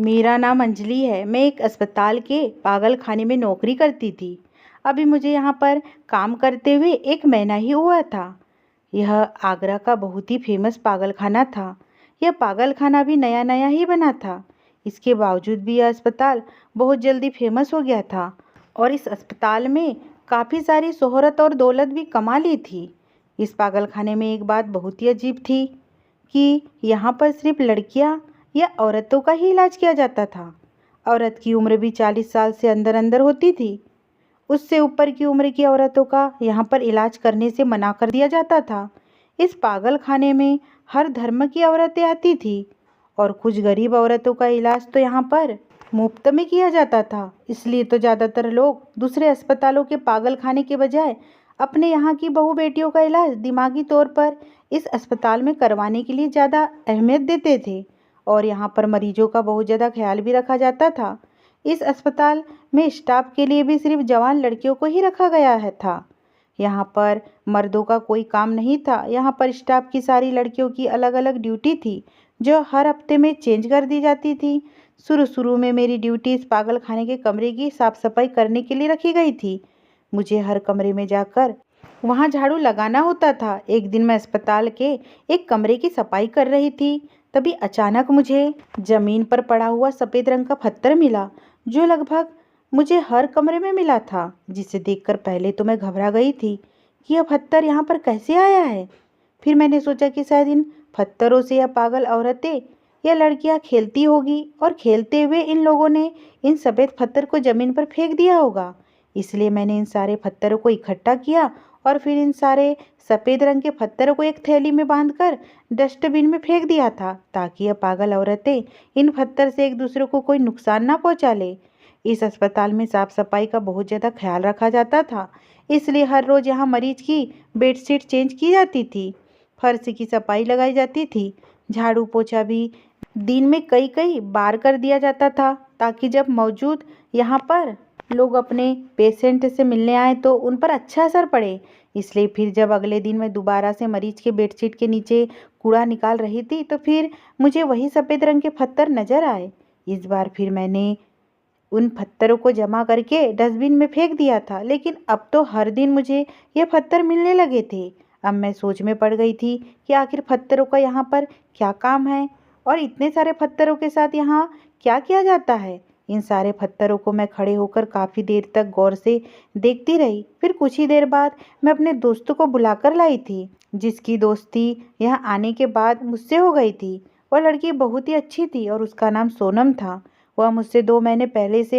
मेरा नाम अंजलि है। मैं एक अस्पताल के पागल खाने में नौकरी करती थी। अभी मुझे यहाँ पर काम करते हुए 1 महीना ही हुआ था। यह आगरा का बहुत ही फेमस पागल खाना था। यह पागल खाना भी नया नया ही बना था। इसके बावजूद भी यह अस्पताल बहुत जल्दी फेमस हो गया था और इस अस्पताल में काफ़ी सारी शोहरत और दौलत भी कमा ली थी। इस पागल खाने में एक बात बहुत ही अजीब थी कि यहाँ पर सिर्फ लड़कियाँ या औरतों का ही इलाज किया जाता था। औरत की उम्र भी 40 साल से अंदर अंदर होती थी। उससे ऊपर की उम्र की औरतों का यहाँ पर इलाज करने से मना कर दिया जाता था। इस पागल खाने में हर धर्म की औरतें आती थी और कुछ गरीब औरतों का इलाज तो यहाँ पर मुफ्त में किया जाता था। इसलिए तो ज़्यादातर लोग दूसरे अस्पतालों के पागल खाने के बजाय अपने यहाँ की बहू बेटियों का इलाज दिमागी तौर पर इस अस्पताल में करवाने के लिए ज़्यादा अहमियत देते थे और यहाँ पर मरीजों का बहुत ज़्यादा ख्याल भी रखा जाता था। इस अस्पताल में स्टाफ के लिए भी सिर्फ जवान लड़कियों को ही रखा गया है था। यहाँ पर मर्दों का कोई काम नहीं था। यहाँ पर स्टाफ की सारी लड़कियों की अलग अलग ड्यूटी थी जो हर हफ्ते में चेंज कर दी जाती थी। शुरू में मेरी ड्यूटी इस पागल खाने के कमरे की साफ सफाई करने के लिए रखी गई थी। मुझे हर कमरे में जाकर वहाँ झाड़ू लगाना होता था। एक दिन मैं अस्पताल के एक कमरे की सफाई कर रही थी, तभी अचानक मुझे जमीन पर पड़ा हुआ सफ़ेद रंग का पत्थर मिला जो लगभग मुझे हर कमरे में मिला था, जिसे देखकर पहले तो मैं घबरा गई थी कि यह पत्थर यहाँ पर कैसे आया है। फिर मैंने सोचा कि शायद इन पत्थरों से यह पागल औरतें या लड़कियाँ खेलती होगी और खेलते हुए इन लोगों ने इन सफ़ेद पत्थर को ज़मीन पर फेंक दिया होगा। इसलिए मैंने इन सारे पत्थरों को इकट्ठा किया और फिर इन सारे सफ़ेद रंग के पत्थरों को एक थैली में बांधकर डस्टबिन में फेंक दिया था ताकि यह पागल औरतें इन पत्थर से एक दूसरे को कोई नुकसान ना पहुंचा ले। इस अस्पताल में साफ सफाई का बहुत ज़्यादा ख्याल रखा जाता था, इसलिए हर रोज़ यहाँ मरीज की बेडशीट चेंज की जाती थी, फर्श की सफाई लगाई जाती थी, झाड़ू पोछा भी दिन में कई कई बार कर दिया जाता था ताकि जब मौजूद यहाँ पर लोग अपने पेशेंट से मिलने आए तो उन पर अच्छा असर पड़े। इसलिए फिर जब अगले दिन मैं दोबारा से मरीज के बेडशीट के नीचे कूड़ा निकाल रही थी तो फिर मुझे वही सफ़ेद रंग के पत्थर नज़र आए। इस बार फिर मैंने उन पत्थरों को जमा करके डस्टबिन में फेंक दिया था, लेकिन अब तो हर दिन मुझे ये पत्थर मिलने लगे थे। अब मैं सोच में पड़ गई थी कि आखिर पत्थरों का यहाँ पर क्या काम है और इतने सारे पत्थरों के साथ यहाँ क्या किया जाता है। इन सारे पत्थरों को मैं खड़े होकर काफ़ी देर तक गौर से देखती रही। फिर कुछ ही देर बाद मैं अपने दोस्तों को बुलाकर लाई थी, जिसकी दोस्ती यहाँ आने के बाद मुझसे हो गई थी। वह लड़की बहुत ही अच्छी थी और उसका नाम सोनम था। वह मुझसे 2 महीने पहले से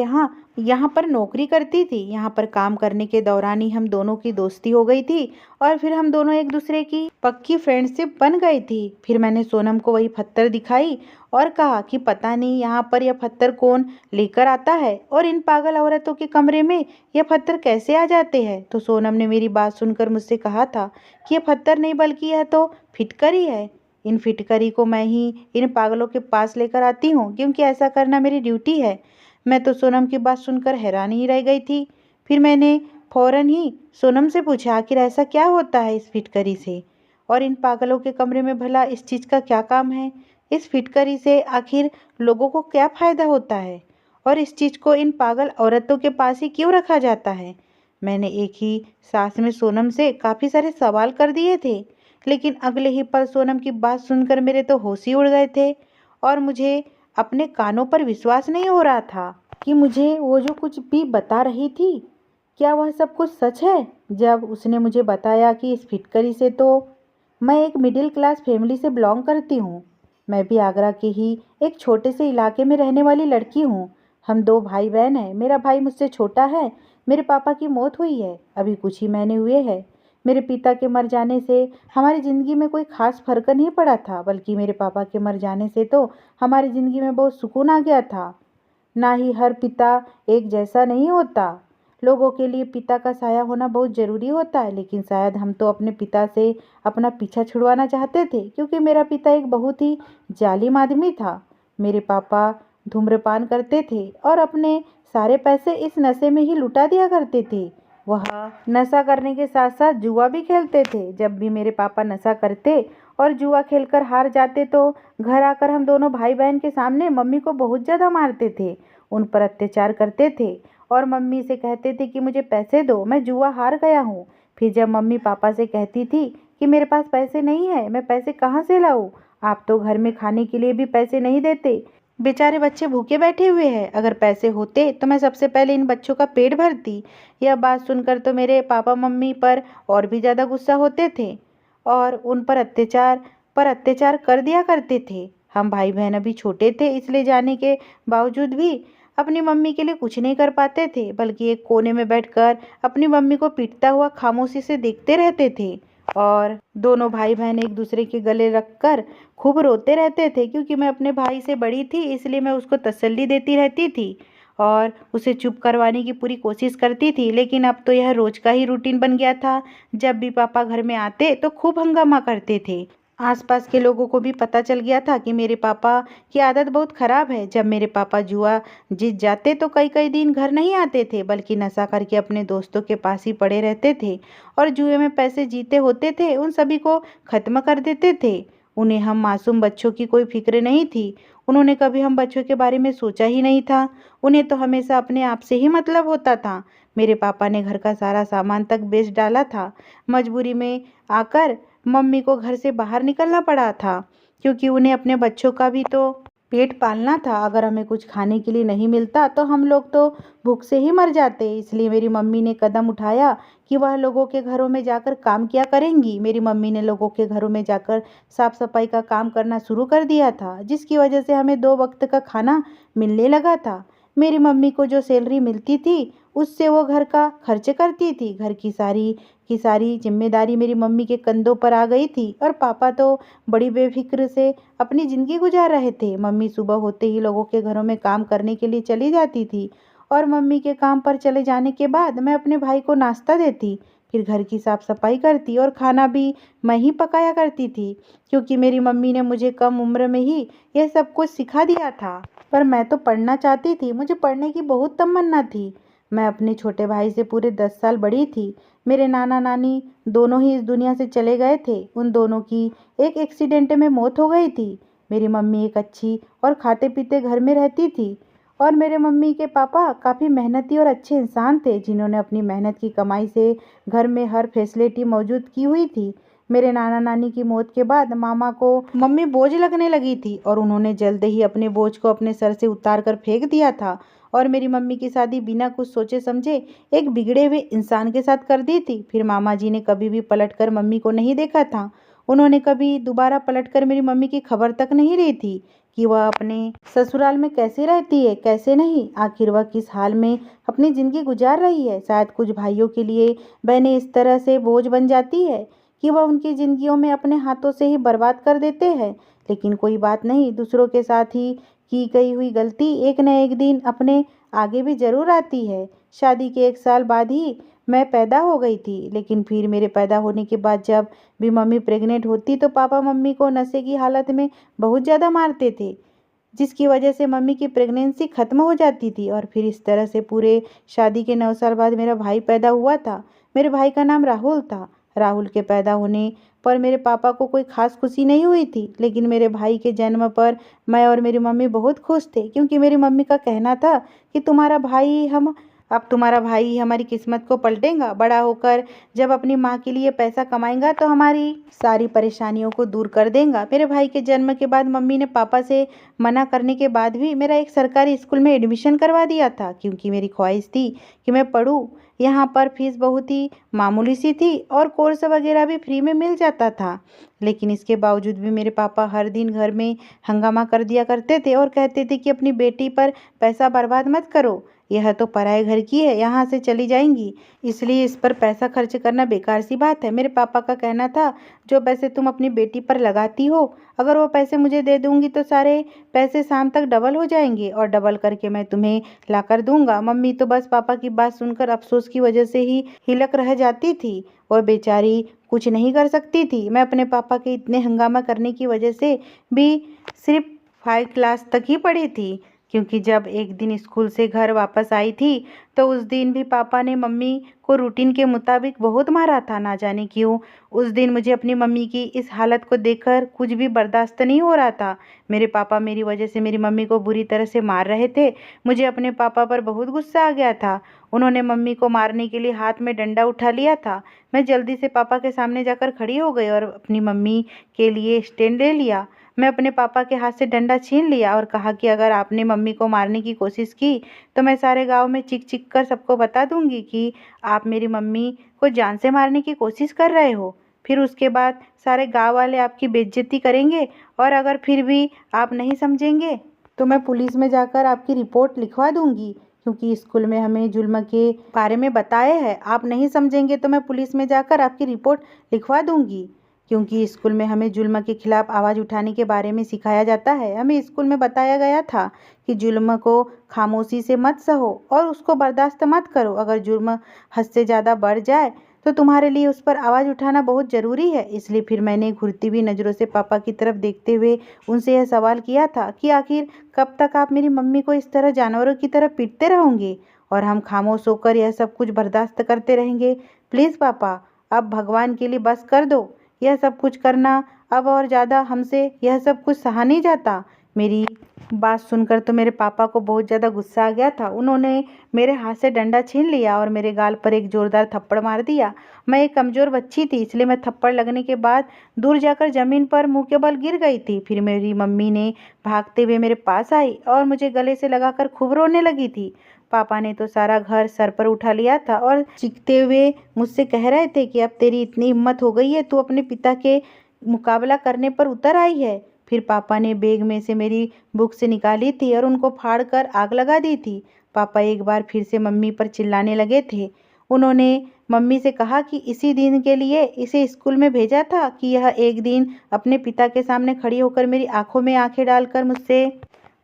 यहाँ पर नौकरी करती थी। यहाँ पर काम करने के दौरान ही हम दोनों की दोस्ती हो गई थी और फिर हम दोनों एक दूसरे की पक्की फ्रेंडशिप बन गई थी। फिर मैंने सोनम को वही पत्थर दिखाई और कहा कि पता नहीं यहाँ पर यह पत्थर कौन लेकर आता है और इन पागल औरतों के कमरे में यह पत्थर कैसे आ जाते हैं। तो सोनम ने मेरी बात सुनकर मुझसे कहा था कि यह पत्थर नहीं बल्कि यह तो फिटकरी है। इन फिटकरी को मैं ही इन पागलों के पास लेकर आती हूँ क्योंकि ऐसा करना मेरी ड्यूटी है। मैं तो सोनम की बात सुनकर हैरान ही रह गई थी। फिर मैंने फौरन ही सोनम से पूछा आखिर ऐसा क्या होता है इस फिटकरी से और इन पागलों के कमरे में भला इस चीज़ का क्या काम है। इस फिटकरी से आखिर लोगों को क्या फ़ायदा होता है और इस चीज़ को इन पागल औरतों के पास ही क्यों रखा जाता है। मैंने एक ही सांस में सोनम से काफ़ी सारे सवाल कर दिए थे, लेकिन अगले ही पल सोनम की बात सुनकर मेरे तो होश ही उड़ गए थे और मुझे अपने कानों पर विश्वास नहीं हो रहा था कि मुझे वो जो कुछ भी बता रही थी क्या वह सब कुछ सच है। जब उसने मुझे बताया कि इस फिटकरी से तो मैं एक मिडिल क्लास फैमिली से बिलोंग करती हूँ। मैं भी आगरा के ही एक छोटे से इलाके में रहने वाली लड़की हूँ। हम 2 भाई बहन हैं। मेरा भाई मुझसे छोटा है। मेरे पापा की मौत हुई है अभी कुछ ही महीने हुए हैं। मेरे पिता के मर जाने से हमारी ज़िंदगी में कोई ख़ास फ़र्क नहीं पड़ा था, बल्कि मेरे पापा के मर जाने से तो हमारी ज़िंदगी में बहुत सुकून आ गया था। ना ही हर पिता एक जैसा नहीं होता। लोगों के लिए पिता का साया होना बहुत ज़रूरी होता है, लेकिन शायद हम तो अपने पिता से अपना पीछा छुड़वाना चाहते थे क्योंकि मेरा पिता एक बहुत ही जालिम आदमी था। मेरे पापा धूम्रपान करते थे और अपने सारे पैसे इस नशे में ही लुटा दिया करते थे। वह नशा करने के साथ साथ जुआ भी खेलते थे। जब भी मेरे पापा नशा करते और जुआ खेलकर हार जाते तो घर आकर हम दोनों भाई बहन के सामने मम्मी को बहुत ज़्यादा मारते थे, उन पर अत्याचार करते थे और मम्मी से कहते थे कि मुझे पैसे दो, मैं जुआ हार गया हूँ। फिर जब मम्मी पापा से कहती थी कि मेरे पास पैसे नहीं है, मैं पैसे कहाँ से लाऊं, आप तो घर में खाने के लिए भी पैसे नहीं देते, बेचारे बच्चे भूखे बैठे हुए हैं, अगर पैसे होते तो मैं सबसे पहले इन बच्चों का पेट भरती। यह बात सुनकर तो मेरे पापा मम्मी पर और भी ज़्यादा गुस्सा होते थे और उन पर अत्याचार कर दिया करते थे। हम भाई बहन अभी छोटे थे, इसलिए जाने के बावजूद भी अपनी मम्मी के लिए कुछ नहीं कर पाते थे, बल्कि एक कोने में बैठकर अपनी मम्मी को पीटता हुआ खामोशी से देखते रहते थे। और दोनों भाई बहन एक दूसरे के गले रखकर खूब रोते रहते थे, क्योंकि मैं अपने भाई से बड़ी थी, इसलिए मैं उसको तसल्ली देती रहती थी और उसे चुप करवाने की पूरी कोशिश करती थी। लेकिन अब तो यह रोज का ही रूटीन बन गया था। जब भी पापा घर में आते तो खूब हंगामा करते थे। आसपास के लोगों को भी पता चल गया था कि मेरे पापा की आदत बहुत खराब है। जब मेरे पापा जुआ जीत जाते तो कई कई दिन घर नहीं आते थे, बल्कि नशा करके अपने दोस्तों के पास ही पड़े रहते थे और जुए में पैसे जीते होते थे उन सभी को खत्म कर देते थे। उन्हें हम मासूम बच्चों की कोई फिक्र नहीं थी। उन्होंने कभी हम बच्चों के बारे में सोचा ही नहीं था। उन्हें तो हमेशा अपने आप से ही मतलब होता था। मेरे पापा ने घर का सारा सामान तक बेच डाला था। मजबूरी में आकर मम्मी को घर से बाहर निकलना पड़ा था, क्योंकि उन्हें अपने बच्चों का भी तो पेट पालना था। अगर हमें कुछ खाने के लिए नहीं मिलता तो हम लोग तो भूख से ही मर जाते। इसलिए मेरी मम्मी ने कदम उठाया कि वह लोगों के घरों में जाकर काम किया करेंगी। मेरी मम्मी ने लोगों के घरों में जाकर साफ सफाई का काम करना शुरू कर दिया था, जिसकी वजह से हमें 2 वक्त का खाना मिलने लगा था। मेरी मम्मी को जो सैलरी मिलती थी उससे वो घर का खर्च करती थी। घर की सारी जिम्मेदारी मेरी मम्मी के कंधों पर आ गई थी और पापा तो बड़ी बेफिक्र से अपनी ज़िंदगी गुजार रहे थे। मम्मी सुबह होते ही लोगों के घरों में काम करने के लिए चली जाती थी और मम्मी के काम पर चले जाने के बाद मैं अपने भाई को नाश्ता देती, फिर घर की साफ सफाई करती और खाना भी मैं ही पकाया करती थी, क्योंकि मेरी मम्मी ने मुझे कम उम्र में ही यह सब कुछ सिखा दिया था। पर मैं तो पढ़ना चाहती थी, मुझे पढ़ने की बहुत तमन्ना थी। मैं अपने छोटे भाई से पूरे 10 साल बड़ी थी। मेरे नाना नानी दोनों ही इस दुनिया से चले गए थे। उन दोनों की एक एक्सीडेंट में मौत हो गई थी। मेरी मम्मी एक अच्छी और खाते पीते घर में रहती थी और मेरे मम्मी के पापा काफ़ी मेहनती और अच्छे इंसान थे, जिन्होंने अपनी मेहनत की कमाई से घर में हर फैसिलिटी मौजूद की हुई थी। मेरे नाना नानी की मौत के बाद मामा को मम्मी बोझ लगने लगी थी और उन्होंने जल्द ही अपने बोझ को अपने सर से उतार कर फेंक दिया था और मेरी मम्मी की शादी बिना कुछ सोचे समझे एक बिगड़े हुए इंसान के साथ कर दी थी। फिर मामा जी ने कभी भी पलटकर मम्मी को नहीं देखा था। उन्होंने कभी दोबारा पलटकर मेरी मम्मी की खबर तक नहीं ली थी कि वह अपने ससुराल में कैसे रहती है, कैसे नहीं, आखिर वह किस हाल में अपनी ज़िंदगी गुजार रही है। शायद कुछ भाइयों के लिए बहनें इस तरह से बोझ बन जाती है कि वह उनकी ज़िंदगियों में अपने हाथों से ही बर्बाद कर देते हैं। लेकिन कोई बात नहीं, दूसरों के साथ ही की गई हुई गलती एक न एक दिन अपने आगे भी ज़रूर आती है। शादी के 1 साल बाद ही मैं पैदा हो गई थी, लेकिन फिर मेरे पैदा होने के बाद जब भी मम्मी प्रेग्नेंट होती तो पापा मम्मी को नशे की हालत में बहुत ज़्यादा मारते थे, जिसकी वजह से मम्मी की प्रेगनेंसी ख़त्म हो जाती थी। और फिर इस तरह से पूरे शादी के 9 साल बाद मेरा भाई पैदा हुआ था। मेरे भाई का नाम राहुल था। राहुल के पैदा होने पर मेरे पापा को कोई ख़ास खुशी नहीं हुई थी, लेकिन मेरे भाई के जन्म पर मैं और मेरी मम्मी बहुत खुश थे, क्योंकि मेरी मम्मी का कहना था कि तुम्हारा भाई ही हमारी किस्मत को पलटेगा। बड़ा होकर जब अपनी माँ के लिए पैसा कमाएगा तो हमारी सारी परेशानियों को दूर कर देगा। मेरे भाई के जन्म के बाद मम्मी ने पापा से मना करने के बाद भी मेरा एक सरकारी स्कूल में एडमिशन करवा दिया था, क्योंकि मेरी ख्वाहिश थी कि मैं पढूं। यहाँ पर फीस बहुत ही मामूली सी थी और कोर्स वगैरह भी फ्री में मिल जाता था। लेकिन इसके बावजूद भी मेरे पापा हर दिन घर में हंगामा कर दिया करते थे और कहते थे कि अपनी बेटी पर पैसा बर्बाद मत करो, यह तो पराए घर की है, यहाँ से चली जाएंगी, इसलिए इस पर पैसा खर्च करना बेकार सी बात है। मेरे पापा का कहना था, जो पैसे तुम अपनी बेटी पर लगाती हो, अगर वो पैसे मुझे दे दूंगी तो सारे पैसे शाम तक डबल हो जाएंगे और डबल करके मैं तुम्हें ला कर दूंगा। मम्मी तो बस पापा की बात सुनकर अफसोस की वजह से ही हिलक रह जाती थी। वह बेचारी कुछ नहीं कर सकती थी। मैं अपने पापा के इतने हंगामा करने की वजह से भी सिर्फ 5 क्लास तक ही पढ़ी थी, क्योंकि जब एक दिन स्कूल से घर वापस आई थी तो उस दिन भी पापा ने मम्मी को रूटीन के मुताबिक बहुत मारा था। ना जाने क्यों उस दिन मुझे अपनी मम्मी की इस हालत को देखकर कुछ भी बर्दाश्त नहीं हो रहा था। मेरे पापा मेरी वजह से मेरी मम्मी को बुरी तरह से मार रहे थे। मुझे अपने पापा पर बहुत गुस्सा आ गया था। उन्होंने मम्मी को मारने के लिए हाथ में डंडा उठा लिया था। मैं जल्दी से पापा के सामने जाकर खड़ी हो गई और अपनी मम्मी के लिए स्टैंड ले लिया। मैं अपने पापा के हाथ से डंडा छीन लिया और कहा कि अगर आपने मम्मी को मारने की कोशिश की तो मैं सारे गांव में चीख चीख कर सबको बता दूंगी कि आप मेरी मम्मी को जान से मारने की कोशिश कर रहे हो। फिर उसके बाद सारे गांव वाले आपकी बेइज्जती करेंगे और अगर फिर भी आप नहीं समझेंगे तो मैं पुलिस में जाकर आपकी रिपोर्ट लिखवा दूंगी, क्योंकि स्कूल में हमें जुल्म के बारे में बताया है। आप नहीं समझेंगे तो मैं पुलिस में जाकर आपकी रिपोर्ट लिखवा दूंगी, क्योंकि स्कूल में हमें जुल्म के खिलाफ आवाज़ उठाने के बारे में सिखाया जाता है। हमें स्कूल में बताया गया था कि जुल्म को खामोशी से मत सहो और उसको बर्दाश्त मत करो। अगर जुल्म हद से ज़्यादा बढ़ जाए तो तुम्हारे लिए उस पर आवाज़ उठाना बहुत ज़रूरी है। इसलिए फिर मैंने घुरती हुई नज़रों से पापा की तरफ देखते हुए उनसे यह सवाल किया था कि आखिर कब तक आप मेरी मम्मी को इस तरह जानवरों की तरह पीटते रहोगे और हम खामोश होकर यह सब कुछ बर्दाश्त करते रहेंगे। प्लीज़ पापा, अब भगवान के लिए बस कर दो। यह सब कुछ करना अब और ज़्यादा हमसे यह सब कुछ सहा नहीं जाता। मेरी बात सुनकर तो मेरे पापा को बहुत ज़्यादा गुस्सा आ गया था। उन्होंने मेरे हाथ से डंडा छीन लिया और मेरे गाल पर एक ज़ोरदार थप्पड़ मार दिया। मैं एक कमज़ोर बच्ची थी, इसलिए मैं थप्पड़ लगने के बाद दूर जाकर ज़मीन पर मुंह के बल गिर गई थी। फिर मेरी मम्मी ने भागते हुए मेरे पास आई और मुझे गले से लगाकर खूब रोने लगी थी। पापा ने तो सारा घर सर पर उठा लिया था और चीखते हुए मुझसे कह रहे थे कि अब तेरी इतनी हिम्मत हो गई है, तू अपने पिता के मुकाबला करने पर उतर आई है। फिर पापा ने बैग में से मेरी बुक से निकाली थी और उनको फाड़ कर आग लगा दी थी। पापा एक बार फिर से मम्मी पर चिल्लाने लगे थे। उन्होंने मम्मी से कहा कि इसी दिन के लिए इसे स्कूल में भेजा था कि यह एक दिन अपने पिता के सामने खड़ी होकर मेरी आंखों में आंखें डालकर मुझसे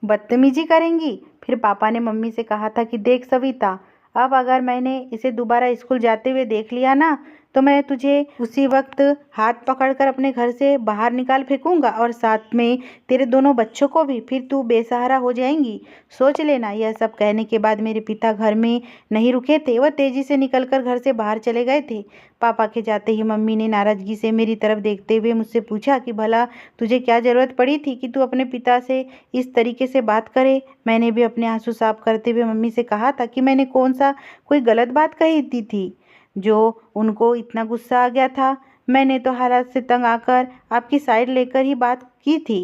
बदतमीजी करेंगी। फिर पापा ने मम्मी से कहा था कि देख सविता, अब अगर मैंने इसे दोबारा स्कूल जाते हुए देख लिया ना तो मैं तुझे उसी वक्त हाथ पकड़कर अपने घर से बाहर निकाल फेंकूंगा और साथ में तेरे दोनों बच्चों को भी। फिर तू बेसहारा हो जाएंगी, सोच लेना। यह सब कहने के बाद मेरे पिता घर में नहीं रुके थे। वह तेजी से निकलकर घर से बाहर चले गए थे। पापा के जाते ही मम्मी ने नाराजगी से मेरी तरफ देखते हुए मुझसे पूछा कि भला तुझे क्या ज़रूरत पड़ी थी कि तू अपने पिता से इस तरीके से बात करे। मैंने भी अपने आंसू साफ करते हुए मम्मी से कहा था कि मैंने कौन सा कोई गलत बात कही थी जो उनको इतना गुस्सा आ गया था। मैंने तो हालात से तंग आकर आपकी साइड लेकर ही बात की थी।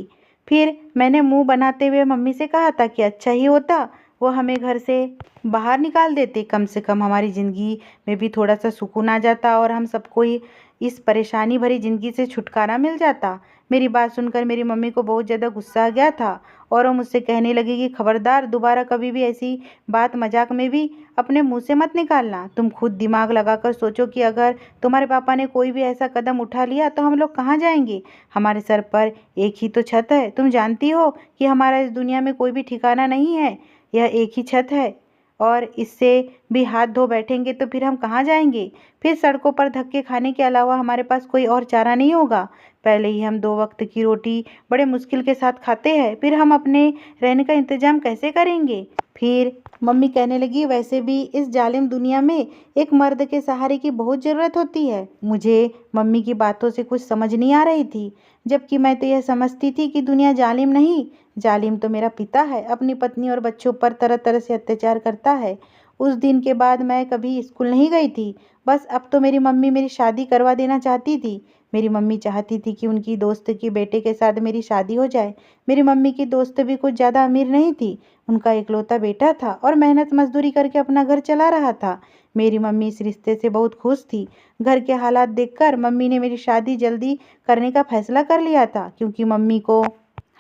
फिर मैंने मुंह बनाते हुए मम्मी से कहा था कि अच्छा ही होता वो हमें घर से बाहर निकाल देते, कम से कम हमारी ज़िंदगी में भी थोड़ा सा सुकून आ जाता और हम सबको ही इस परेशानी भरी ज़िंदगी से छुटकारा मिल जाता। मेरी बात सुनकर मेरी मम्मी को बहुत ज़्यादा गुस्सा आ गया था और वो मुझसे कहने लगी कि खबरदार, दोबारा कभी भी ऐसी बात मजाक में भी अपने मुंह से मत निकालना। तुम खुद दिमाग लगाकर सोचो कि अगर तुम्हारे पापा ने कोई भी ऐसा कदम उठा लिया तो हम लोग कहाँ जाएंगे। हमारे सर पर एक ही तो छत है। तुम जानती हो कि हमारा इस दुनिया में कोई भी ठिकाना नहीं है, यह एक ही छत है और इससे भी हाथ धो बैठेंगे तो फिर हम कहाँ जाएंगे। फिर सड़कों पर धक्के खाने के अलावा हमारे पास कोई और चारा नहीं होगा। पहले ही हम 2 वक्त की रोटी बड़े मुश्किल के साथ खाते हैं, फिर हम अपने रहने का इंतजाम कैसे करेंगे। फिर मम्मी कहने लगी, वैसे भी इस जालिम दुनिया में एक मर्द के सहारे की बहुत ज़रूरत होती है। मुझे मम्मी की बातों से कुछ समझ नहीं आ रही थी, जबकि मैं तो यह समझती थी कि दुनिया जालिम नहीं, जालिम तो मेरा पिता है, अपनी पत्नी और बच्चों पर तरह तरह से अत्याचार करता है। उस दिन के बाद मैं कभी स्कूल नहीं गई थी। बस अब तो मेरी मम्मी मेरी शादी करवा देना चाहती थी। मेरी मम्मी चाहती थी कि उनकी दोस्त के बेटे के साथ मेरी शादी हो जाए। मेरी मम्मी की दोस्त भी कुछ ज़्यादा अमीर नहीं थी। उनका इकलौता बेटा था और मेहनत मजदूरी करके अपना घर चला रहा था। मेरी मम्मी इस रिश्ते से बहुत खुश थी। घर के हालात देखकर मम्मी ने मेरी शादी जल्दी करने का फैसला कर लिया था, क्योंकि मम्मी को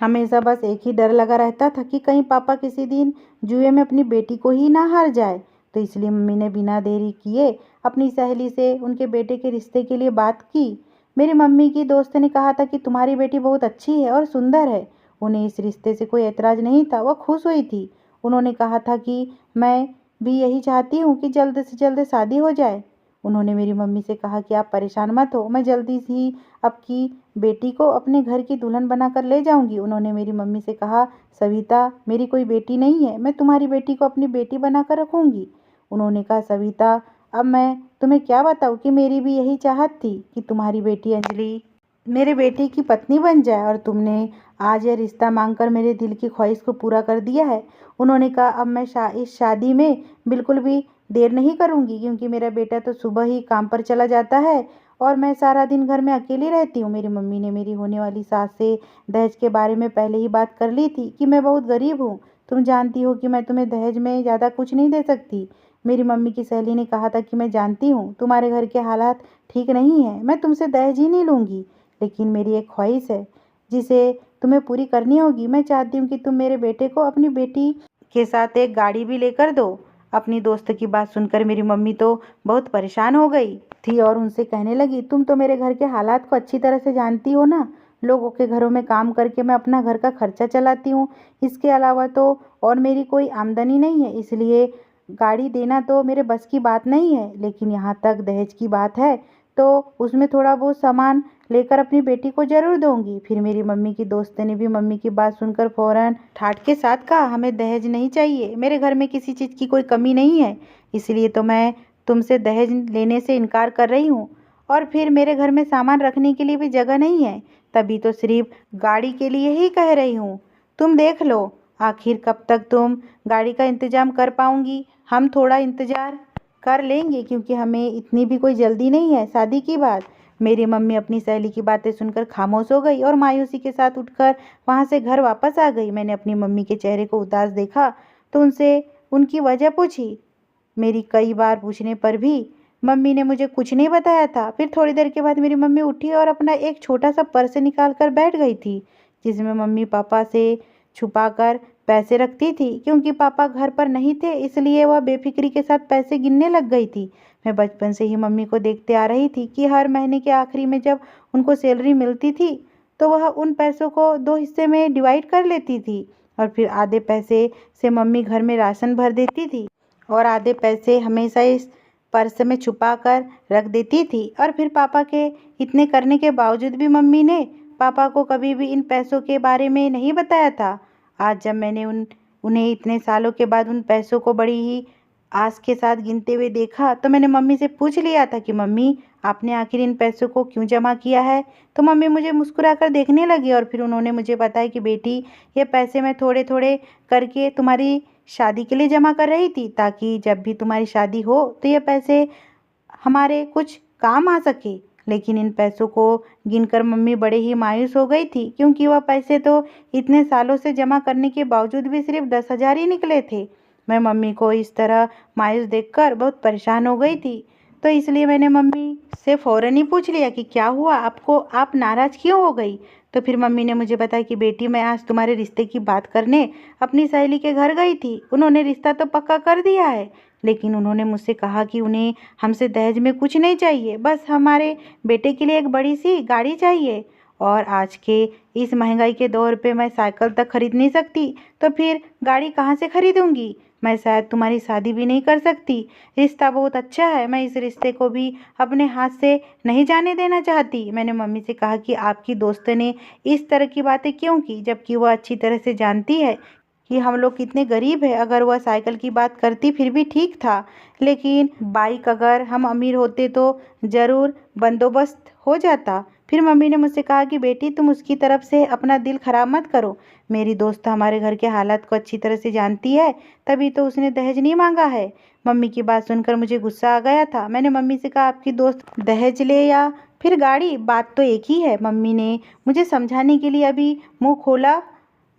हमेशा बस एक ही डर लगा रहता था कि कहीं पापा किसी दिन जुए में अपनी बेटी को ही ना हार जाए। तो इसलिए मम्मी ने बिना देरी किए अपनी सहेली से उनके बेटे के रिश्ते के लिए बात की। मेरी मम्मी की दोस्त ने कहा था कि तुम्हारी बेटी बहुत अच्छी है और सुंदर है। उन्हें इस रिश्ते से कोई ऐतराज़ नहीं था, वह खुश हुई थी। उन्होंने कहा था कि मैं भी यही चाहती हूँ कि जल्द से जल्द शादी हो जाए। उन्होंने मेरी मम्मी से कहा कि आप परेशान मत हो, मैं जल्दी ही आपकी बेटी को अपने घर की दुल्हन बनाकर ले जाऊंगी। उन्होंने मेरी मम्मी से कहा, सविता मेरी कोई बेटी नहीं है, मैं तुम्हारी बेटी को अपनी बेटी बनाकर रखूंगी। उन्होंने कहा, सविता अब मैं तुम्हें क्या बताऊँ कि मेरी भी यही चाहत थी कि तुम्हारी बेटी अंजलि मेरे बेटे की पत्नी बन जाए, और तुमने आज यह रिश्ता मांगकर मेरे दिल की ख्वाहिश को पूरा कर दिया है। उन्होंने कहा, अब मैं इस शादी में बिल्कुल भी देर नहीं करूंगी, क्योंकि मेरा बेटा तो सुबह ही काम पर चला जाता है और मैं सारा दिन घर में अकेली रहती हूँ। मेरी मम्मी ने मेरी होने वाली सास से दहेज के बारे में पहले ही बात कर ली थी कि मैं बहुत गरीब हूँ। तुम जानती हो कि मैं तुम्हें दहेज में ज़्यादा कुछ नहीं दे सकती। मेरी मम्मी की सहेली ने कहा था कि मैं जानती हूँ तुम्हारे घर के हालात ठीक नहीं है, मैं तुमसे दहेज ही नहीं लूँगी, लेकिन मेरी एक ख्वाहिश है जिसे तुम्हें पूरी करनी होगी। मैं चाहती हूँ कि तुम मेरे बेटे को अपनी बेटी के साथ एक गाड़ी भी लेकर दो। अपनी दोस्त की बात सुनकर मेरी मम्मी तो बहुत परेशान हो गई थी और उनसे कहने लगी, तुम तो मेरे घर के हालात को अच्छी तरह से जानती हो ना। लोगों के घरों में काम करके मैं अपना घर का खर्चा चलाती हूँ, इसके अलावा तो और मेरी कोई आमदनी नहीं है, इसलिए गाड़ी देना तो मेरे बस की बात नहीं है। लेकिन यहाँ तक दहेज की बात है तो उसमें थोड़ा बहुत सामान लेकर अपनी बेटी को ज़रूर दूंगी। फिर मेरी मम्मी की दोस्त ने भी मम्मी की बात सुनकर फ़ौरन ठाठ के साथ कहा, हमें दहेज नहीं चाहिए, मेरे घर में किसी चीज़ की कोई कमी नहीं है, इसलिए तो मैं तुमसे दहेज लेने से इनकार कर रही हूँ। और फिर मेरे घर में सामान रखने के लिए भी जगह नहीं है, तभी तो सिर्फ गाड़ी के लिए ही कह रही हूँ। तुम देख लो आखिर कब तक तुम गाड़ी का इंतज़ाम कर पाऊँगी। हम थोड़ा इंतज़ार कर लेंगे, क्योंकि हमें इतनी भी कोई जल्दी नहीं है शादी की बात। मेरी मम्मी अपनी सहेली की बातें सुनकर खामोश हो गई और मायूसी के साथ उठकर वहाँ से घर वापस आ गई। मैंने अपनी मम्मी के चेहरे को उदास देखा तो उनसे उनकी वजह पूछी। मेरी कई बार पूछने पर भी मम्मी ने मुझे कुछ नहीं बताया था। फिर थोड़ी देर के बाद मेरी मम्मी उठी और अपना एक छोटा सा पर्स निकाल कर बैठ गई थी, जिसमें मम्मी पापा से छुपाकर पैसे रखती थी। क्योंकि पापा घर पर नहीं थे, इसलिए वह बेफिक्री के साथ पैसे गिनने लग गई थी। मैं बचपन से ही मम्मी को देखते आ रही थी कि हर महीने के आखिरी में जब उनको सैलरी मिलती थी तो वह उन पैसों को दो हिस्से में डिवाइड कर लेती थी, और फिर आधे पैसे से मम्मी घर में राशन भर देती थी और आधे पैसे हमेशा इस पर्स में छुपा कर रख देती थी। और फिर पापा के इतने करने के बावजूद भी मम्मी ने पापा को कभी भी इन पैसों के बारे में नहीं बताया था। आज जब मैंने उन्हें इतने सालों के बाद उन पैसों को बड़ी ही आस के साथ गिनते हुए देखा तो मैंने मम्मी से पूछ लिया था कि मम्मी आपने आखिर इन पैसों को क्यों जमा किया है। तो मम्मी मुझे मुस्कुराकर देखने लगी और फिर उन्होंने मुझे बताया कि बेटी, ये पैसे मैं थोड़े थोड़े करके तुम्हारी शादी के लिए जमा कर रही थी, ताकि जब भी तुम्हारी शादी हो तो ये पैसे हमारे कुछ काम आ सके। लेकिन इन पैसों को गिनकर मम्मी बड़े ही मायूस हो गई थी, क्योंकि वह पैसे तो इतने सालों से जमा करने के बावजूद भी सिर्फ 10,000 ही निकले थे। मैं मम्मी को इस तरह मायूस देखकर बहुत परेशान हो गई थी, तो इसलिए मैंने मम्मी से फ़ौरन ही पूछ लिया कि क्या हुआ आपको, आप नाराज़ क्यों हो गई। तो फिर मम्मी ने मुझे बताया कि बेटी, मैं आज तुम्हारे रिश्ते की बात करने अपनी सहेली के घर गई थी। उन्होंने रिश्ता तो पक्का कर दिया है, लेकिन उन्होंने मुझसे कहा कि उन्हें हमसे दहेज में कुछ नहीं चाहिए, बस हमारे बेटे के लिए एक बड़ी सी गाड़ी चाहिए। और आज के इस महंगाई के दौर पे मैं साइकिल तक खरीद नहीं सकती, तो फिर गाड़ी कहाँ से खरीदूंगी। मैं शायद तुम्हारी शादी भी नहीं कर सकती। रिश्ता बहुत अच्छा है, मैं इस रिश्ते को भी अपने हाथ से नहीं जाने देना चाहती। मैंने मम्मी से कहा कि आपकी दोस्त ने इस तरह की बातें क्यों की, जबकि वह अच्छी तरह से जानती है कि हम लोग कितने गरीब हैं। अगर वह साइकिल की बात करती फिर भी ठीक था, लेकिन बाइक अगर हम अमीर होते तो ज़रूर बंदोबस्त हो जाता। फिर मम्मी ने मुझसे कहा कि बेटी, तुम उसकी तरफ से अपना दिल खराब मत करो। मेरी दोस्त हमारे घर के हालात को अच्छी तरह से जानती है, तभी तो उसने दहेज नहीं मांगा है। मम्मी की बात सुनकर मुझे गुस्सा आ गया था। मैंने मम्मी से कहा, आपकी दोस्त दहेज ले या फिर गाड़ी, बात तो एक ही है। मम्मी ने मुझे समझाने के लिए अभी मुंह खोला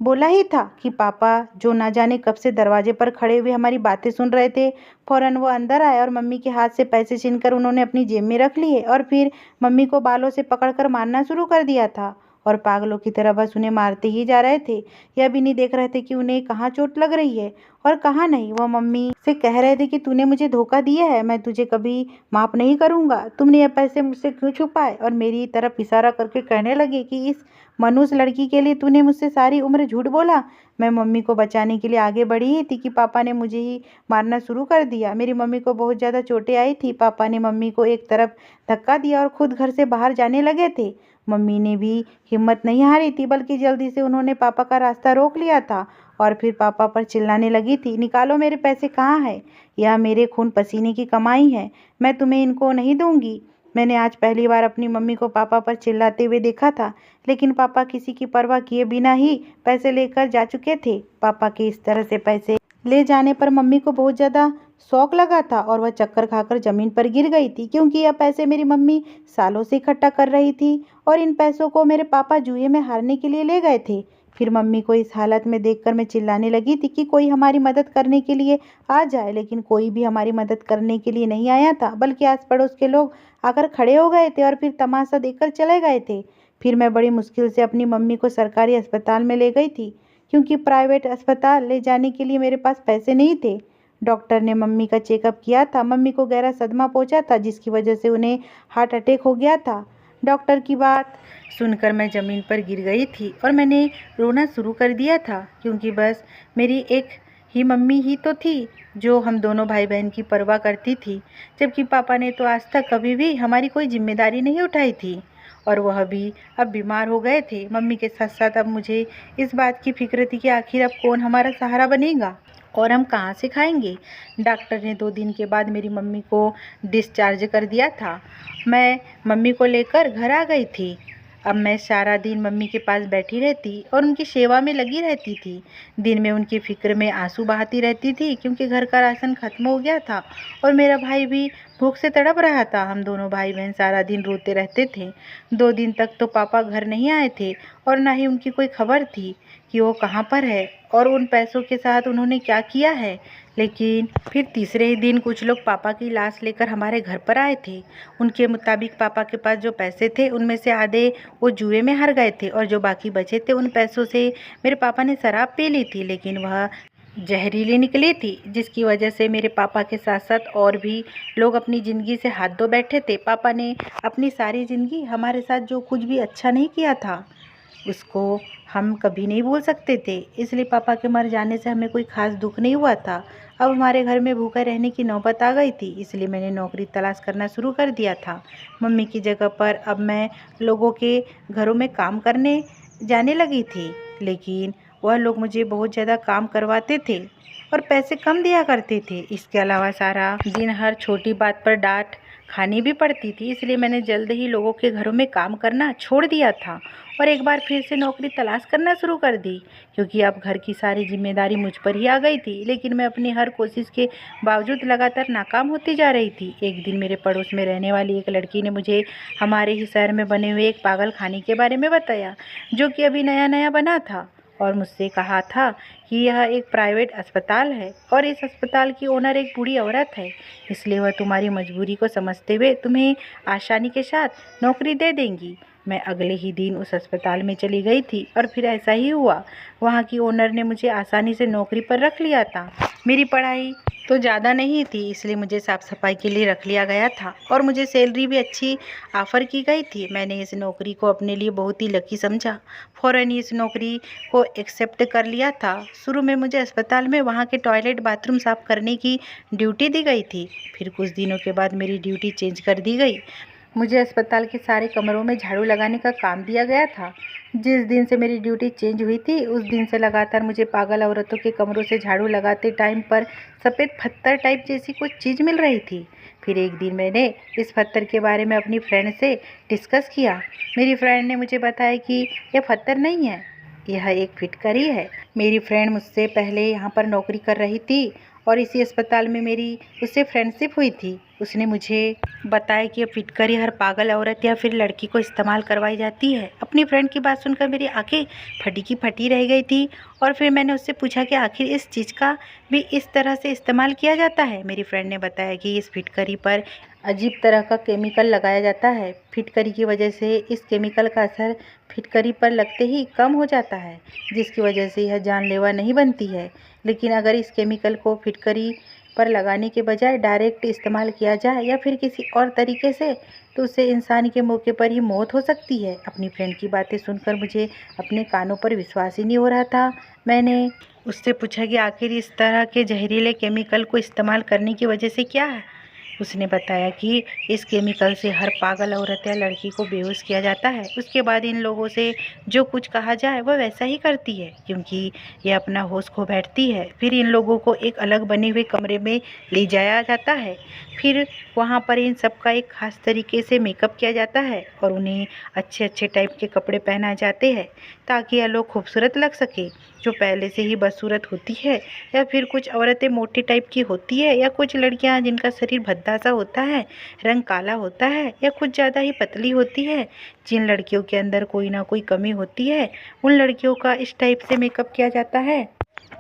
बोला ही था कि पापा, जो ना जाने कब से दरवाजे पर खड़े हुए हमारी बातें सुन रहे थे, फौरन वो अंदर आए और मम्मी के हाथ से पैसे छीनकर उन्होंने अपनी जेब में रख लिए और फिर मम्मी को बालों से पकड़कर मारना शुरू कर दिया था। और पागलों की तरह बस उन्हें मारते ही जा रहे थे। यह भी नहीं देख रहे थे कि उन्हें कहाँ चोट लग रही है और कहाँ नहीं। वो मम्मी से कह रहे थे कि तूने मुझे धोखा दिया है, मैं तुझे कभी माफ़ नहीं करूँगा, तुमने ये पैसे मुझसे क्यों छुपाए। और मेरी तरफ इशारा करके कहने लगे कि इस मनुष्य लड़की के लिए तूने मुझसे सारी उम्र झूठ बोला। मैं मम्मी को बचाने के लिए आगे बढ़ी ही थी कि पापा ने मुझे ही मारना शुरू कर दिया। मेरी मम्मी को बहुत ज़्यादा चोटें आई थी। पापा ने मम्मी को एक तरफ धक्का दिया और खुद घर से बाहर जाने लगे थे। मम्मी ने भी हिम्मत नहीं हारी थी, बल्कि जल्दी से उन्होंने पापा का रास्ता रोक लिया था और फिर पापा पर चिल्लाने लगी थी, निकालो मेरे पैसे कहाँ है, यह मेरे खून पसीने की कमाई है, मैं तुम्हें इनको नहीं दूंगी। मैंने आज पहली बार अपनी मम्मी को पापा पर चिल्लाते हुए देखा था, लेकिन पापा किसी की परवाह किए बिना ही पैसे लेकर जा चुके थे। पापा के इस तरह से पैसे ले जाने पर मम्मी को बहुत ज़्यादा शौक लगा था और वह चक्कर खाकर ज़मीन पर गिर गई थी, क्योंकि यह पैसे मेरी मम्मी सालों से इकट्ठा कर रही थी और इन पैसों को मेरे पापा जुए में हारने के लिए ले गए थे। फिर मम्मी को इस हालत में देखकर मैं चिल्लाने लगी थी कि कोई हमारी मदद करने के लिए आ जाए, लेकिन कोई भी हमारी मदद करने के लिए नहीं आया था, बल्कि आस पड़ोस के लोग आकर खड़े हो गए थे और फिर तमाशा देखकर चले गए थे। फिर मैं बड़ी मुश्किल से अपनी मम्मी को सरकारी अस्पताल में ले गई थी, क्योंकि प्राइवेट अस्पताल ले जाने के लिए मेरे पास पैसे नहीं थे। डॉक्टर ने मम्मी का चेकअप किया था। मम्मी को गहरा सदमा पहुंचा था, जिसकी वजह से उन्हें हार्ट अटैक हो गया था। डॉक्टर की बात सुनकर मैं ज़मीन पर गिर गई थी और मैंने रोना शुरू कर दिया था, क्योंकि बस मेरी एक ही मम्मी ही तो थी जो हम दोनों भाई बहन की परवाह करती थी, जबकि पापा ने तो आज तक कभी भी हमारी कोई जिम्मेदारी नहीं उठाई थी और वह भी अब बीमार हो गए थे। मम्मी के साथ साथ अब मुझे इस बात की फिक्र थी कि आखिर अब कौन हमारा सहारा बनेगा और हम कहाँ से खाएंगे। डॉक्टर ने 2 दिन के बाद मेरी मम्मी को डिस्चार्ज कर दिया था। मैं मम्मी को लेकर घर आ गई थी। अब मैं सारा दिन मम्मी के पास बैठी रहती और उनकी सेवा में लगी रहती थी। दिन में उनकी फिक्र में आंसू बहाती रहती थी, क्योंकि घर का राशन खत्म हो गया था और मेरा भाई भी भूख से तड़प रहा था। हम दोनों भाई बहन सारा दिन रोते रहते थे। 2 दिन तक तो पापा घर नहीं आए थे और ना ही उनकी कोई खबर थी कि वो कहाँ पर है और उन पैसों के साथ उन्होंने क्या किया है। लेकिन फिर तीसरे ही दिन कुछ लोग पापा की लाश लेकर हमारे घर पर आए थे। उनके मुताबिक पापा के पास जो पैसे थे उनमें से आधे वो जुए में हार गए थे और जो बाकी बचे थे उन पैसों से मेरे पापा ने शराब पी ली थी, लेकिन वह जहरीली निकली थी, जिसकी वजह से मेरे पापा के साथ साथ और भी लोग अपनी ज़िंदगी से हाथ धो बैठे थे। पापा ने अपनी सारी ज़िंदगी हमारे साथ जो कुछ भी अच्छा नहीं किया था उसको हम कभी नहीं भूल सकते थे, इसलिए पापा के मर जाने से हमें कोई खास दुख नहीं हुआ था। अब हमारे घर में भूखे रहने की नौबत आ गई थी, इसलिए मैंने नौकरी तलाश करना शुरू कर दिया था। मम्मी की जगह पर अब मैं लोगों के घरों में काम करने जाने लगी थी, लेकिन वह लोग मुझे बहुत ज़्यादा काम करवाते थे और पैसे कम दिया करते थे। इसके अलावा सारा दिन हर छोटी बात पर डांट खानी भी पड़ती थी, इसलिए मैंने जल्द ही लोगों के घरों में काम करना छोड़ दिया था और एक बार फिर से नौकरी तलाश करना शुरू कर दी, क्योंकि अब घर की सारी जिम्मेदारी मुझ पर ही आ गई थी। लेकिन मैं अपनी हर कोशिश के बावजूद लगातार नाकाम होती जा रही थी। एक दिन मेरे पड़ोस में रहने वाली एक लड़की ने मुझे हमारे ही शहर में बने हुए एक पागल खाने के बारे में बताया, जो कि अभी नया नया बना था, और मुझसे कहा था कि यह एक प्राइवेट अस्पताल है और इस अस्पताल की ओनर एक बूढ़ी औरत है, इसलिए वह तुम्हारी मजबूरी को समझते हुए तुम्हें आसानी के साथ नौकरी दे देंगी। मैं अगले ही दिन उस अस्पताल में चली गई थी और फिर ऐसा ही हुआ। वहाँ की ओनर ने मुझे आसानी से नौकरी पर रख लिया था। मेरी पढ़ाई तो ज़्यादा नहीं थी, इसलिए मुझे साफ़ सफाई के लिए रख लिया गया था और मुझे सैलरी भी अच्छी ऑफ़र की गई थी। मैंने इस नौकरी को अपने लिए बहुत ही लकी समझा, फ़ौरन ही इस नौकरी को एक्सेप्ट कर लिया था। शुरू में मुझे अस्पताल में वहाँ के टॉयलेट बाथरूम साफ़ करने की ड्यूटी दी गई थी। फिर कुछ दिनों के बाद मेरी ड्यूटी चेंज कर दी गई। मुझे अस्पताल के सारे कमरों में झाड़ू लगाने का काम दिया गया था। जिस दिन से मेरी ड्यूटी चेंज हुई थी उस दिन से लगातार मुझे पागल औरतों के कमरों से झाड़ू लगाते टाइम पर सफ़ेद पत्थर टाइप जैसी कुछ चीज़ मिल रही थी। फिर एक दिन मैंने इस पत्थर के बारे में अपनी फ्रेंड से डिस्कस किया। मेरी फ्रेंड ने मुझे बताया कि यह पत्थर नहीं है, यह एक फिटकरी है। मेरी फ्रेंड मुझसे पहले यहाँ पर नौकरी कर रही थी और इसी अस्पताल में मेरी उससे फ्रेंडशिप हुई थी। उसने मुझे बताया कि ये फिटकरी हर पागल औरत या फिर लड़की को इस्तेमाल करवाई जाती है। अपनी फ्रेंड की बात सुनकर मेरी आंखें फटी की फटी रह गई थी और फिर मैंने उससे पूछा कि आखिर इस चीज़ का भी इस तरह से इस्तेमाल किया जाता है। मेरी फ्रेंड ने बताया कि इस फिटकरी पर अजीब तरह का केमिकल लगाया जाता है। फिटकरी की वजह से इस केमिकल का असर फिटकरी पर लगते ही कम हो जाता है, जिसकी वजह से यह जानलेवा नहीं बनती है। लेकिन अगर इस केमिकल को फिटकरी पर लगाने के बजाय डायरेक्ट इस्तेमाल किया जाए या फिर किसी और तरीके से, तो उससे इंसान के मौके पर ही मौत हो सकती है। अपनी फ्रेंड की बातें सुनकर मुझे अपने कानों पर विश्वास ही नहीं हो रहा था। मैंने उससे पूछा कि आखिर इस तरह के जहरीले केमिकल को इस्तेमाल करने की वजह से क्या है। उसने बताया कि इस केमिकल से हर पागल औरत या लड़की को बेहोश किया जाता है। उसके बाद इन लोगों से जो कुछ कहा जाए वह वैसा ही करती है, क्योंकि यह अपना होश खो बैठती है। फिर इन लोगों को एक अलग बने हुए कमरे में ले जाया जाता है। फिर वहाँ पर इन सब का एक खास तरीके से मेकअप किया जाता है और उन्हें अच्छे अच्छे टाइप के कपड़े पहनाए जाते हैं ताकि यह लोग खूबसूरत लग सके, जो पहले से ही बदसूरत होती है। या फिर कुछ औरतें मोटी टाइप की होती है, या कुछ लड़कियां जिनका शरीर भद्दा सा होता है, रंग काला होता है, या कुछ ज़्यादा ही पतली होती है। जिन लड़कियों के अंदर कोई ना कोई कमी होती है, उन लड़कियों का इस टाइप से मेकअप किया जाता है।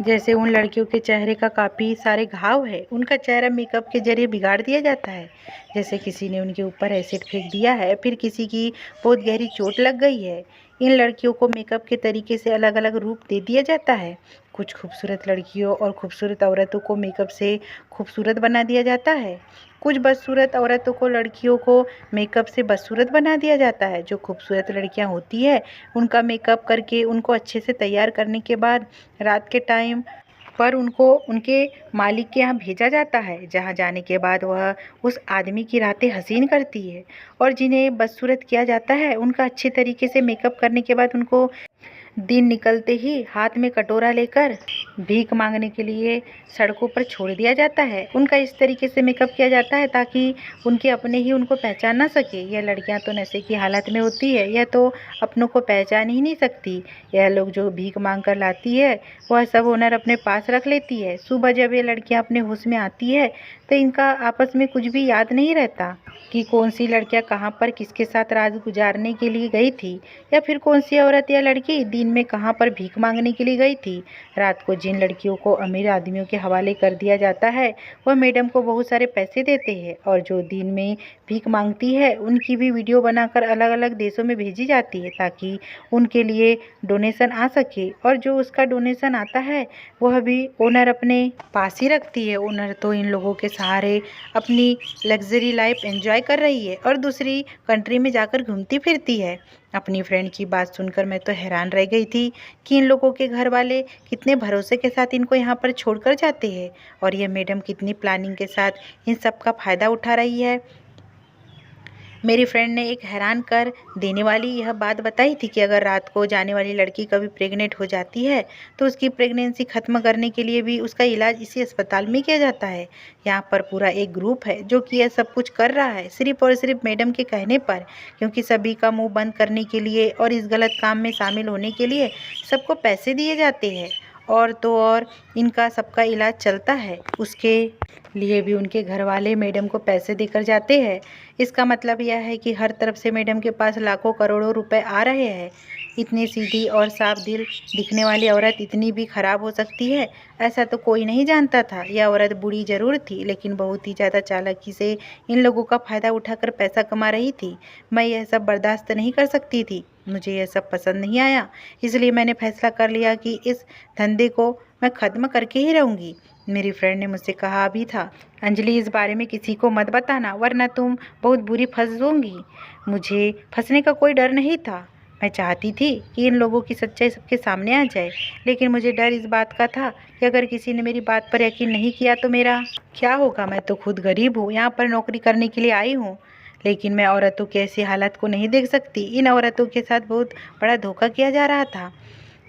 जैसे उन लड़कियों के चेहरे का काफ़ी सारे घाव है, उनका चेहरा मेकअप के जरिए बिगाड़ दिया जाता है। जैसे किसी ने उनके ऊपर एसिड फेंक दिया है, फिर किसी की बहुत गहरी चोट लग गई है। इन लड़कियों को मेकअप के तरीके से अलग अलग रूप दे दिया जाता है। कुछ खूबसूरत लड़कियों और खूबसूरत औरतों को मेकअप से खूबसूरत बना दिया जाता है। कुछ बदसूरत औरतों को लड़कियों को मेकअप से बदसूरत बना दिया जाता है। जो खूबसूरत लड़कियां होती है, उनका मेकअप करके उनको अच्छे से तैयार करने के बाद रात के टाइम पर उनको उनके मालिक के यहाँ भेजा जाता है, जहाँ जाने के बाद वह उस आदमी की रातें हसीन करती है। और जिन्हें बदसूरत किया जाता है, उनका अच्छे तरीके से मेकअप करने के बाद उनको दिन निकलते ही हाथ में कटोरा लेकर भीख मांगने के लिए सड़कों पर छोड़ दिया जाता है। उनका इस तरीके से मेकअप किया जाता है ताकि उनके अपने ही उनको पहचान ना सके। यह लड़कियां तो नशे की हालत में होती है, यह तो अपनों को पहचान ही नहीं सकती। यह लोग जो भीख मांग कर लाती है, वह सब ओनर अपने पास रख लेती है। सुबह जब ये लड़कियां अपने होश में आती है, तो इनका आपस में कुछ भी याद नहीं रहता कि कौन सी लड़कियां कहाँ पर किसके साथ रात गुजारने के लिए गई थी, या फिर कौन सी औरत या लड़की दिन में कहाँ पर भीख मांगने के लिए गई थी। रात को जिन लड़कियों को अमीर आदमियों के हवाले कर दिया जाता है, वह मैडम को बहुत सारे पैसे देते हैं, और जो दिन में भीख मांगती है, उनकी भी वीडियो बनाकर अलग अलग देशों में भेजी जाती है ताकि उनके लिए डोनेशन आ सके। और जो उसका डोनेशन आता है, वह भी ओनर अपने पास ही रखती है। ओनर तो इन लोगों के सहारे अपनी लग्जरी लाइफ एंजॉय कर रही है और दूसरी कंट्री में जाकर घूमती फिरती है। अपनी फ्रेंड की बात सुनकर मैं तो हैरान रह गई थी कि इन लोगों के घर वाले कितने भरोसे के साथ इनको यहाँ पर छोड़कर जाते हैं, और ये मैडम कितनी प्लानिंग के साथ इन सब का फ़ायदा उठा रही है। मेरी फ्रेंड ने एक हैरान कर देने वाली यह बात बताई थी कि अगर रात को जाने वाली लड़की कभी प्रेग्नेंट हो जाती है, तो उसकी प्रेगनेंसी ख़त्म करने के लिए भी उसका इलाज इसी अस्पताल में किया जाता है। यहाँ पर पूरा एक ग्रुप है जो कि यह सब कुछ कर रहा है, सिर्फ और सिर्फ मैडम के कहने पर, क्योंकि सभी का मुंह बंद करने के लिए और इस गलत काम में शामिल होने के लिए सबको पैसे दिए जाते हैं। और तो और इनका सबका इलाज चलता है, उसके लिए भी उनके घर वाले मैडम को पैसे देकर जाते हैं। इसका मतलब यह है कि हर तरफ से मैडम के पास लाखों करोड़ों रुपए आ रहे हैं। इतनी सीधी और साफ दिल दिखने वाली औरत इतनी भी खराब हो सकती है, ऐसा तो कोई नहीं जानता था। यह औरत बूढ़ी जरूर थी, लेकिन बहुत ही ज़्यादा चालाकी से इन लोगों का फ़ायदा उठाकर पैसा कमा रही थी। मैं यह सब बर्दाश्त नहीं कर सकती थी, मुझे यह सब पसंद नहीं आया। इसलिए मैंने फैसला कर लिया कि इस धंधे को मैं ख़त्म करके ही रहूँगी। मेरी फ्रेंड ने मुझसे कहा भी था, अंजलि इस बारे में किसी को मत बताना, वरना तुम बहुत बुरी फंस जाओगी। मुझे फंसने का कोई डर नहीं था। मैं चाहती थी कि इन लोगों की सच्चाई सबके सामने आ जाए, लेकिन मुझे डर इस बात का था कि अगर किसी ने मेरी बात पर यकीन नहीं किया तो मेरा क्या होगा। मैं तो खुद गरीब हूँ, यहाँ पर नौकरी करने के लिए आई हूँ, लेकिन मैं औरतों की ऐसी हालत को नहीं देख सकती। इन औरतों के साथ बहुत बड़ा धोखा किया जा रहा था।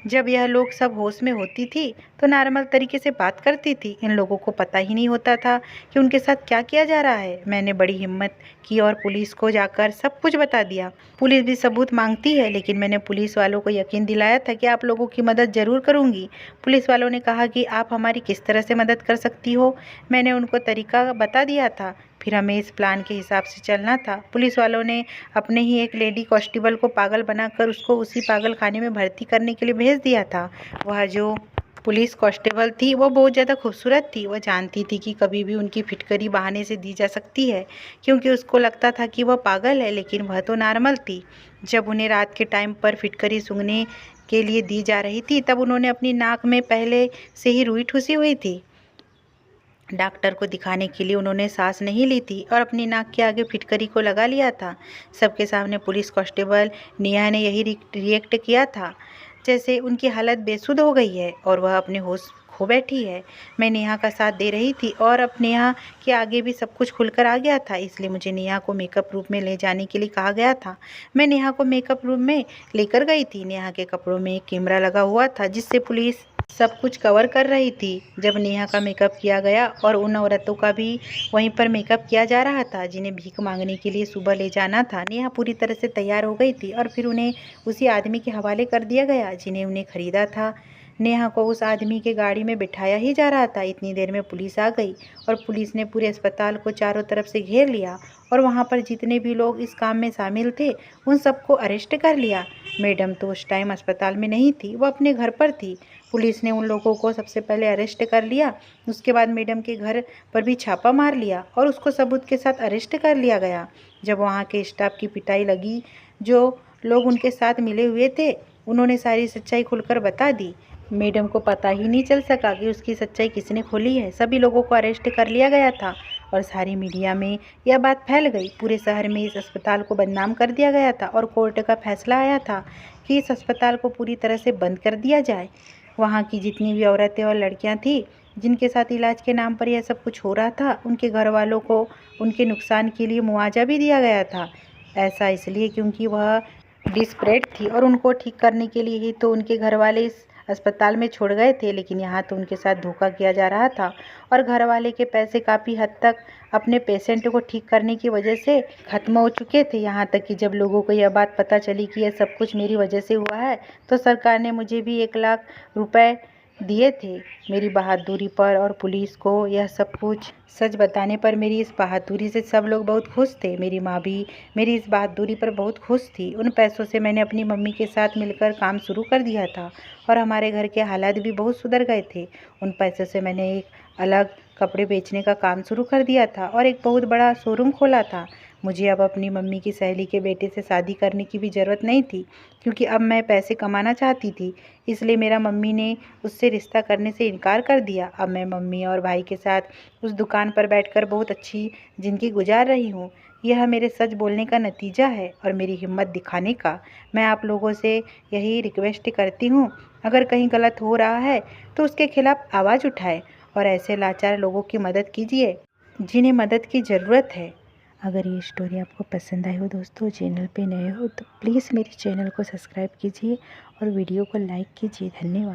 जब यह लोग सब होश में होती थी तो नॉर्मल तरीके से बात करती थी। इन लोगों को पता ही नहीं होता था कि उनके साथ क्या किया जा रहा है। मैंने बड़ी हिम्मत की और पुलिस को जाकर सब कुछ बता दिया। पुलिस भी सबूत मांगती है, लेकिन मैंने पुलिस वालों को यकीन दिलाया था कि आप लोगों की मदद ज़रूर करूँगी। पुलिस वालों ने कहा कि आप हमारी किस तरह से मदद कर सकती हो। मैंने उनको तरीका बता दिया था। फिर हमें इस प्लान के हिसाब से चलना था। पुलिस वालों ने अपने ही एक लेडी कांस्टेबल को पागल बनाकर उसको उसी पागल खाने में भर्ती करने के लिए भेज दिया था। वह जो पुलिस कांस्टेबल थी वो बहुत ज़्यादा खूबसूरत थी। वह जानती थी कि कभी भी उनकी फिटकरी बहाने से दी जा सकती है, क्योंकि उसको लगता था कि वह पागल है, लेकिन वह तो नॉर्मल थी। जब उन्हें रात के टाइम पर फिटकरी सूंघने के लिए दी जा रही थी, तब उन्होंने अपनी नाक में पहले से ही रुई ठूसी हुई थी। डॉक्टर को दिखाने के लिए उन्होंने सांस नहीं ली थी और अपनी नाक के आगे फिटकरी को लगा लिया था। सबके सामने पुलिस कांस्टेबल नेहा ने यही रिएक्ट किया था, जैसे उनकी हालत बेसुध हो गई है और वह अपने होश खो बैठी है। मैं नेहा का साथ दे रही थी और अब नेहा के आगे भी सब कुछ खुलकर आ गया था, इसलिए मुझे नेहा को मेकअप रूम में ले जाने के लिए कहा गया था। मैं नेहा को मेकअप रूम में लेकर गई थी। नेहा के कपड़ों में एक कैमरा लगा हुआ था, जिससे पुलिस सब कुछ कवर कर रही थी। जब नेहा का मेकअप किया गया और उन औरतों का भी वहीं पर मेकअप किया जा रहा था जिन्हें भीख मांगने के लिए सुबह ले जाना था। नेहा पूरी तरह से तैयार हो गई थी और फिर उन्हें उसी आदमी के हवाले कर दिया गया जिन्हें उन्हें खरीदा था। नेहा को उस आदमी के गाड़ी में बिठाया ही जा रहा था। इतनी देर में पुलिस आ गई और पुलिस ने पूरे अस्पताल को चारों तरफ से घेर लिया और वहाँ पर जितने भी लोग इस काम में शामिल थे उन सबको अरेस्ट कर लिया। मैडम तो उस टाइम अस्पताल में नहीं थी, वो अपने घर पर थी। पुलिस ने उन लोगों को सबसे पहले अरेस्ट कर लिया। उसके बाद मैडम के घर पर भी छापा मार लिया और उसको सबूत के साथ अरेस्ट कर लिया गया। जब वहाँ के स्टाफ की पिटाई लगी, जो लोग उनके साथ मिले हुए थे उन्होंने सारी सच्चाई खुलकर बता दी। मैडम को पता ही नहीं चल सका कि उसकी सच्चाई किसने खोली है। सभी लोगों को अरेस्ट कर लिया गया था और सारी मीडिया में यह बात फैल गई। पूरे शहर में इस अस्पताल को बदनाम कर दिया गया था और कोर्ट का फैसला आया था कि इस अस्पताल को पूरी तरह से बंद कर दिया जाए। वहाँ की जितनी भी औरतें और लड़कियाँ थीं जिनके साथ इलाज के नाम पर यह सब कुछ हो रहा था, उनके घर वालों को उनके नुकसान के लिए मुआवजा भी दिया गया था। ऐसा इसलिए क्योंकि वह डिस्परेट थी और उनको ठीक करने के लिए ही तो उनके घर वाले इस अस्पताल में छोड़ गए थे, लेकिन यहाँ तो उनके साथ धोखा किया जा रहा था और घर वाले के पैसे काफ़ी हद तक अपने पेशेंट को ठीक करने की वजह से ख़त्म हो चुके थे। यहाँ तक कि जब लोगों को यह बात पता चली कि यह सब कुछ मेरी वजह से हुआ है, तो सरकार ने मुझे भी 1 लाख रुपए दिए थे मेरी बहादुरी पर। और पुलिस को यह सब कुछ सच बताने पर मेरी इस बहादुरी से सब लोग बहुत खुश थे। मेरी माँ भी मेरी इस बहादुरी पर बहुत खुश थी। उन पैसों से मैंने अपनी मम्मी के साथ मिलकर काम शुरू कर दिया था और हमारे घर के हालात भी बहुत सुधर गए थे। उन पैसों से मैंने एक अलग कपड़े बेचने का काम शुरू कर दिया था और एक बहुत बड़ा शोरूम खोला था। मुझे अब अपनी मम्मी की सहेली के बेटे से शादी करने की भी ज़रूरत नहीं थी, क्योंकि अब मैं पैसे कमाना चाहती थी। इसलिए मेरा मम्मी ने उससे रिश्ता करने से इनकार कर दिया। अब मैं मम्मी और भाई के साथ उस दुकान पर बैठकर बहुत अच्छी ज़िंदगी गुजार रही हूँ। यह मेरे सच बोलने का नतीजा है और मेरी हिम्मत दिखाने का। मैं आप लोगों से यही रिक्वेस्ट करती हूँ, अगर कहीं गलत हो रहा है तो उसके खिलाफ़ आवाज़ उठाएं और ऐसे लाचार लोगों की मदद कीजिए जिन्हें मदद की ज़रूरत है। अगर ये स्टोरी आपको पसंद आई हो दोस्तों, चैनल पे नए हो तो प्लीज़ मेरे चैनल को सब्सक्राइब कीजिए और वीडियो को लाइक कीजिए। धन्यवाद।